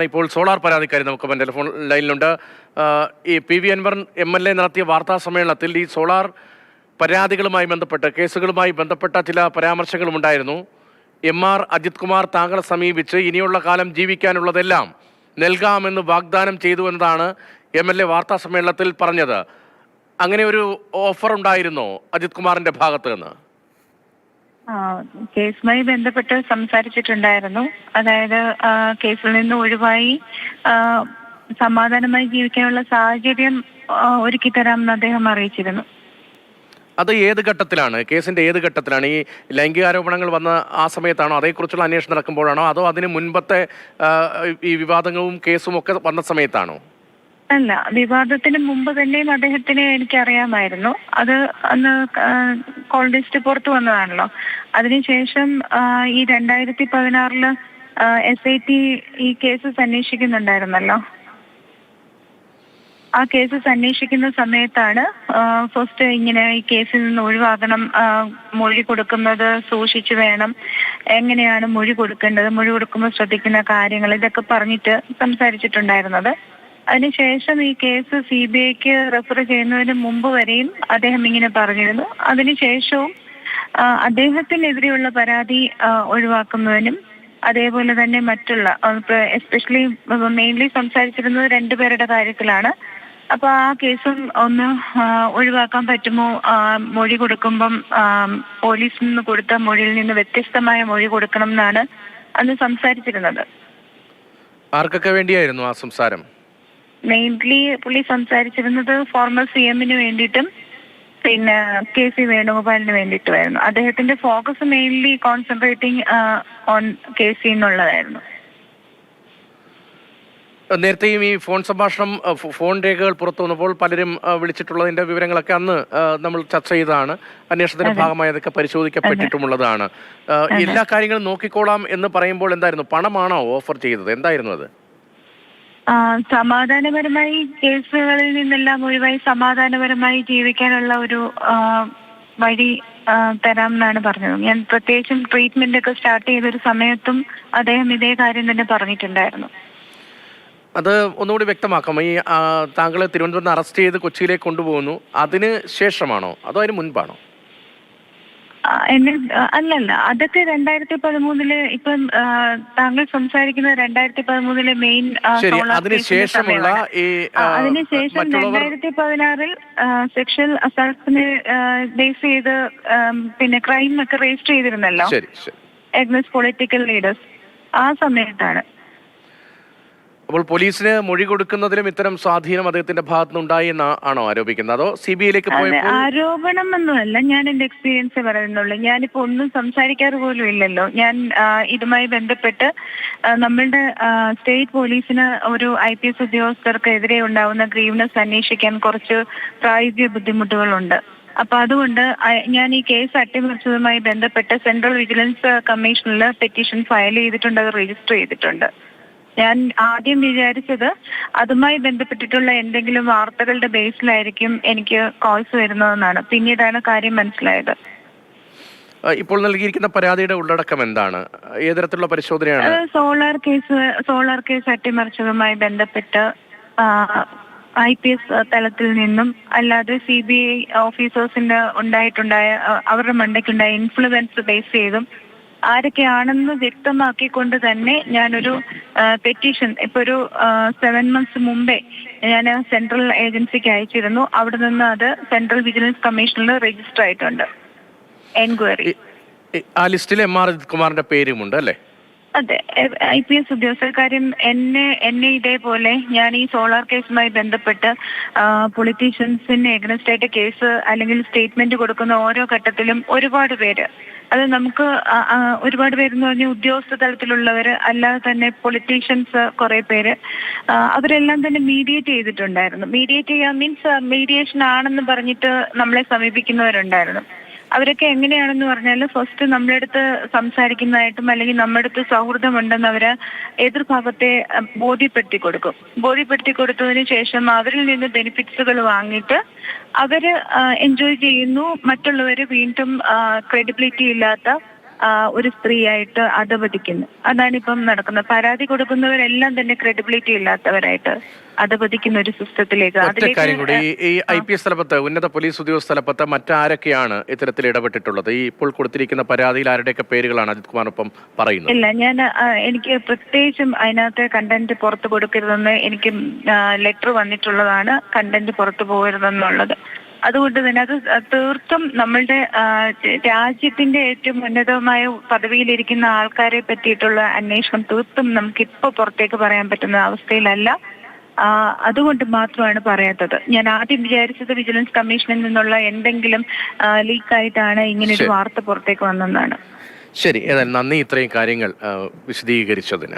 ഇപ്പോൾ സോളാർ പരാതിക്കാരി നമുക്ക് ടെലിഫോൺ ലൈനിലുണ്ട്. ഈ PV അൻവർ MLA നടത്തിയ വാർത്താ സമ്മേളനത്തിൽ ഈ സോളാർ പരാതികളുമായി ബന്ധപ്പെട്ട് കേസുകളുമായി ബന്ധപ്പെട്ട ചില പരാമർശങ്ങളും ഉണ്ടായിരുന്നു. MR അജിത് കുമാർ താങ്കളെ സമീപിച്ച് ഇനിയുള്ള കാലം ജീവിക്കാനുള്ളതെല്ലാം നൽകാമെന്ന് വാഗ്ദാനം ചെയ്തു എന്നതാണ് MLA വാർത്താ സമ്മേളനത്തിൽ പറഞ്ഞത്. അങ്ങനെ ഒരു ഓഫർ ഉണ്ടായിരുന്നോ അജിത് കുമാറിന്റെ ഭാഗത്ത് നിന്ന്? കേസുമായി ബന്ധപ്പെട്ട് സംസാരിച്ചിട്ടുണ്ടായിരുന്നു. അതായത് കേസിൽ നിന്ന് ഒഴിവായി സമാധാനമായി ജീവിക്കാനുള്ള സാഹചര്യം ഒരുക്കി തരാമെന്ന് അദ്ദേഹം അറിയിച്ചിരുന്നു. അത് ഏത് ഘട്ടത്തിലാണ്, കേസിന്റെ ഏത് ഘട്ടത്തിലാണ്? ഈ ലൈംഗികാരോപണങ്ങൾ വന്ന ആ സമയത്താണോ, അതേക്കുറിച്ചുള്ള അന്വേഷണം നടക്കുമ്പോഴാണോ, അതോ അതിന് മുൻപത്തെ ഈ വിവാദങ്ങളും കേസും ഒക്കെ വന്ന സമയത്താണോ? അല്ല, വിവാദത്തിന് മുമ്പ് തന്നെയും അദ്ദേഹത്തിന് എനിക്കറിയാമായിരുന്നു. അത് അന്ന് കോൾ ലിസ്റ്റ് പുറത്തു വന്നതാണല്ലോ. അതിനുശേഷം ഈ 2016 SIT ഈ കേസസ് അന്വേഷിക്കുന്നുണ്ടായിരുന്നല്ലോ. ആ കേസസ് അന്വേഷിക്കുന്ന സമയത്താണ് ഫസ്റ്റ് ഇങ്ങനെ ഈ കേസിൽ നിന്ന് ഒഴിവാകണം, മൊഴി കൊടുക്കുന്നത് സൂക്ഷിച്ചു വേണം, എങ്ങനെയാണ് മൊഴി കൊടുക്കേണ്ടത്, മൊഴി കൊടുക്കുമ്പോൾ ശ്രദ്ധിക്കുന്ന കാര്യങ്ങൾ, ഇതൊക്കെ പറഞ്ഞിട്ട് സംസാരിച്ചിട്ടുണ്ടായിരുന്നത്. അതിനുശേഷം ഈ കേസ് CBIക്ക് റെഫർ ചെയ്യുന്നതിന് മുമ്പ് വരെയും അദ്ദേഹം ഇങ്ങനെ പറഞ്ഞിരുന്നു. അതിനുശേഷവും അദ്ദേഹത്തിനെതിരെയുള്ള പരാതി ഒഴിവാക്കുന്നതിനും അതേപോലെ തന്നെ മറ്റുള്ള എസ്പെഷ്യലി മെയിൻലി സംസാരിച്ചിരുന്നത് 2 പേരുടെ കാര്യത്തിലാണ്. അപ്പൊ ആ കേസും ഒന്ന് ഒഴിവാക്കാൻ പറ്റുമോ, മൊഴി കൊടുക്കുമ്പം പോലീസിൽ നിന്ന് കൊടുത്ത മൊഴിയിൽ നിന്ന് വ്യത്യസ്തമായ മൊഴി കൊടുക്കണം എന്നാണ് അന്ന് സംസാരിച്ചിരുന്നത്. ആർക്കൊക്കെ വേണ്ടിയായിരുന്നു ആ സംസാരം? മെയിൻലി പുള്ളി സംസാരിച്ചിരുന്നത് ഫോർമർ CMന് വേണ്ടിയിട്ടും പിന്നെ KC വേണുഗോപാലിന് വേണ്ടിയിട്ടുമായിരുന്നു. അദ്ദേഹത്തിന്റെ focus mainly concentrating on KC എന്നുള്ളതായിരുന്നു. നേരത്തെയും ഈ ഫോൺ സംഭാഷണം, ഫോൺ രേഖകൾ പുറത്തു വന്നപ്പോൾ പലരും വിളിച്ചിട്ടുള്ളതിന്റെ വിവരങ്ങളൊക്കെ അന്ന് നമ്മൾ ചർച്ച ചെയ്തതാണ്. അന്വേഷണത്തിന്റെ ഭാഗമായി അതൊക്കെ പരിശോധിക്കപ്പെട്ടിട്ടുമുള്ളതാണ്. എല്ലാ കാര്യങ്ങളും നോക്കിക്കോളാം എന്ന് പറയുമ്പോൾ എന്തായിരുന്നു, പണമാണോ ഓഫർ ചെയ്തത്, എന്തായിരുന്നു അത്? സമാധാനപരമായി കേസുകളിൽ നിന്നെല്ലാം ഒഴിവായി സമാധാനപരമായി ജീവിക്കാനുള്ള ഒരു വഴി തരാം എന്നാണ് പറഞ്ഞത്. ഞാൻ പ്രത്യേകിച്ചും ട്രീറ്റ്മെന്റ് ഒക്കെ സ്റ്റാർട്ട് ചെയ്തൊരു സമയത്തും അദ്ദേഹം ഇതേ കാര്യം തന്നെ പറഞ്ഞിട്ടുണ്ടായിരുന്നു. അത് ഒന്നുകൂടി വ്യക്തമാക്കാം. ഈ താങ്കളെ തിരുവനന്തപുരത്ത് അറസ്റ്റ് ചെയ്ത് കൊച്ചിയിലേക്ക് കൊണ്ടുപോകുന്നു, അതിന് ശേഷമാണോ അതോ അതിന് മുൻപാണോ? അല്ലല്ല, അതൊക്കെ 2013 ഇപ്പം താങ്കൾ സംസാരിക്കുന്നത് 2013 മെയിൻ അതിനുശേഷം 2016 സെക്ഷൽ അസാൾട്ടിനെ ബേസ് ചെയ്ത് പിന്നെ ക്രൈം ഒക്കെ രജിസ്റ്റർ ചെയ്തിരുന്നല്ലോ എഗ്നസ്റ്റ് പൊളിറ്റിക്കൽ ലീഡേഴ്സ്. ആ സമയത്താണ്. അപ്പോൾ പോലീസിന് മൊഴി കൊടുക്കുന്നതിലും ഇത്തരം സ്വാധീനം അദ്ദേഹത്തിന്റെ ഭാഗത്തുനിന്നുണ്ടായി ആണോ ആരോപിക്കുന്നത്, അതോ CBIയിലേക്ക് പോയപ്പോൾ? ആരോപണം ഒന്നുമല്ല, ഞാൻ എന്റെ എക്സ്പീരിയൻസ് പറയുന്നുള്ളൂ. ഞാനിപ്പോ ഒന്നും സംസാരിക്കാറ് പോലും ഇല്ലല്ലോ. ഞാൻ ഇതുമായി ബന്ധപ്പെട്ട് നമ്മളുടെ സ്റ്റേറ്റ് പോലീസിന് ഒരു IPS ഉദ്യോഗസ്ഥർക്കെതിരെ ഉണ്ടാവുന്ന ഗ്രീവ്നെസ് അന്വേഷിക്കാൻ കുറച്ച് പ്രായോഗിക ബുദ്ധിമുട്ടുകളുണ്ട്. അപ്പൊ അതുകൊണ്ട് ഞാൻ ഈ കേസ് അട്ടിമറിച്ചതുമായി ബന്ധപ്പെട്ട് സെൻട്രൽ വിജിലൻസ് കമ്മീഷനിൽ പെറ്റീഷൻ ഫയൽ ചെയ്തിട്ടുണ്ട്, അത് രജിസ്റ്റർ ചെയ്തിട്ടുണ്ട്. ഞാൻ ആദ്യം വിചാരിച്ചത് അതുമായി ബന്ധപ്പെട്ടിട്ടുള്ള എന്തെങ്കിലും വാർത്തകളുടെ ബേസിലായിരിക്കും എനിക്ക് കോൾസ് വരുന്നതെന്നാണ്. പിന്നീടാണ് കാര്യം മനസ്സിലായത്. ഇപ്പോൾ നൽകിയിരിക്കുന്ന പരാതിയുടെ ഉള്ളടക്കം എന്താണ്, ഏത് തരത്തിലുള്ള പരിശോധനയാണ്? സോളാർ കേസ് അട്ടിമറിച്ചതുമായി ബന്ധപ്പെട്ട് IPS തലത്തിൽ നിന്നും അല്ലാതെ CBI ഓഫീസേഴ്സിന്റെ അവരുടെ മണ്ടയ്ക്കുണ്ടായ ഇൻഫ്ലുവൻസ് ബേസ് ചെയ്തും ആരൊക്കെയാണെന്ന് വ്യക്തമാക്കിക്കൊണ്ട് തന്നെ ഞാനൊരു പെറ്റീഷൻ ഇപ്പൊ ഒരു 7 months മുമ്പേ ഞാൻ സെൻട്രൽ ഏജൻസിക്ക് അയച്ചിരുന്നു. അവിടെ നിന്ന് അത് സെൻട്രൽ വിജിലൻസ് കമ്മീഷനിൽ രജിസ്റ്റർ ആയിട്ടുണ്ട്, എൻക്വയറി. ആ ലിസ്റ്റിൽ MR അജിത് കുമാറിന്റെ പേരുമുണ്ട് അല്ലേ? അതെ, IPS ഉദ്യോഗസ്ഥർ. കാര്യം എന്നെ ഇതേപോലെ ഞാൻ ഈ സോളാർ കേസുമായി ബന്ധപ്പെട്ട് പൊളിറ്റീഷ്യൻസിന് എഗനസ്റ്റ് ആയിട്ട് കേസ് അല്ലെങ്കിൽ സ്റ്റേറ്റ്മെന്റ് കൊടുക്കുന്ന ഓരോ ഘട്ടത്തിലും ഒരുപാട് പേര്, അത് നമുക്ക് ഒരുപാട് പേരെന്ന് പറഞ്ഞാൽ ഉദ്യോഗസ്ഥ തലത്തിലുള്ളവർ അല്ലാതെ തന്നെ പൊളിറ്റീഷ്യൻസ് കുറെ പേര്, അവരെല്ലാം തന്നെ മീഡിയേറ്റ് ചെയ്തിട്ടുണ്ടായിരുന്നു. മീഡിയേറ്റ് ചെയ്യാൻ മീൻസ് മീഡിയേഷൻ ആണെന്ന് പറഞ്ഞിട്ട് നമ്മളെ സമീപിക്കുന്നവരുണ്ടായിരുന്നു. അവരൊക്കെ എങ്ങനെയാണെന്ന് പറഞ്ഞാൽ ഫസ്റ്റ് നമ്മുടെ അടുത്ത് സംസാരിക്കുന്നതായിട്ടും അല്ലെങ്കിൽ നമ്മുടെ അടുത്ത് സൗഹൃദമുണ്ടെന്ന് അവര് എതിർഭാഗത്തെ ബോധ്യപ്പെടുത്തി കൊടുക്കും. ബോധ്യപ്പെടുത്തി കൊടുത്തതിന് ശേഷം അവരിൽ നിന്ന് ബെനിഫിറ്റ്സുകൾ വാങ്ങിയിട്ട് അവര് എൻജോയ് ചെയ്യുന്നു. മറ്റുള്ളവര് വീണ്ടും ക്രെഡിബിലിറ്റി ഇല്ലാത്ത ഒരു സ്ത്രീയായിട്ട് അധപതിക്കുന്നു. അതാണ് ഇപ്പം നടക്കുന്നത്. പരാതി കൊടുക്കുന്നവരെല്ലാം തന്നെ ക്രെഡിബിലിറ്റി ഇല്ലാത്തവരായിട്ട് അധപതിക്കുന്ന ഒരു സിസ്റ്റത്തിലേക്ക്. ഒറ്റ കാര്യം കൂടി, ഈ IPS തലപ്പത്ത്, ഉന്നത പോലീസ് ഉദ്യോഗസ്ഥ തലപ്പത്ത് മറ്റാരൊക്കെയാണ് ഇത്തരത്തിൽ ഇടപെട്ടിട്ടുള്ളത്? ഈ ഇപ്പോൾ കൊടുത്തിരിക്കുന്ന പരാതിയിൽ ആരുടെയൊക്കെ പേരുകളാണ് അജിത് കുമാറിനൊപ്പം പറയുന്നത്? ഇല്ല, ഞാൻ എനിക്ക് പ്രത്യേകിച്ചും അതിനകത്ത് കണ്ടന്റ് പുറത്ത് കൊടുക്കരുതെന്ന് എനിക്ക് ലെറ്റർ വന്നിട്ടുള്ളതാണ്. കണ്ടന്റ് പുറത്തു പോകരുതെന്നുള്ളത്. അതുകൊണ്ട് തന്നെ അത് തീർത്തും നമ്മളുടെ രാജ്യത്തിന്റെ ഏറ്റവും ഉന്നതമായ പദവിയിലിരിക്കുന്ന ആൾക്കാരെ പറ്റിയിട്ടുള്ള അന്വേഷണം തീർത്തും നമുക്കിപ്പോൾ പുറത്തേക്ക് പറയാൻ പറ്റുന്ന അവസ്ഥയിലല്ല. അതുകൊണ്ട് മാത്രമാണ് പറയാത്തത്. ഞാൻ ആദ്യം വിചാരിച്ചത് വിജിലൻസ് കമ്മീഷനിൽ നിന്നുള്ള എന്തെങ്കിലും ലീക്കായിട്ടാണ് ഇങ്ങനെ ഒരു വാർത്ത പുറത്തേക്ക് വന്നതെന്നാണ്. ശരി, ഏതായാലും നന്ദി ഇത്രയും കാര്യങ്ങൾ വിശദീകരിച്ചതിന്.